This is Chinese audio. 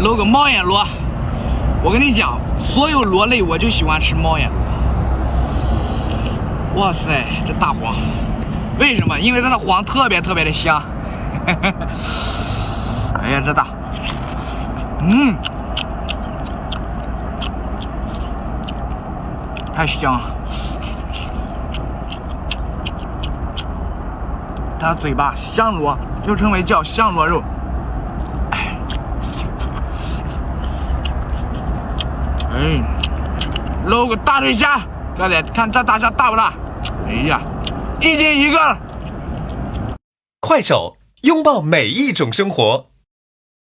搂个毛眼螺。我跟你讲，所有螺类我就喜欢吃毛眼螺。哇塞，这大黄，为什么？因为它的黄特别特别的香。哎呀，这大，太香了。它嘴巴香螺，又称为叫香螺肉。搂个大腿虾，哥俩看这大虾大不大？哎呀，1斤1个。快手，拥抱每一种生活。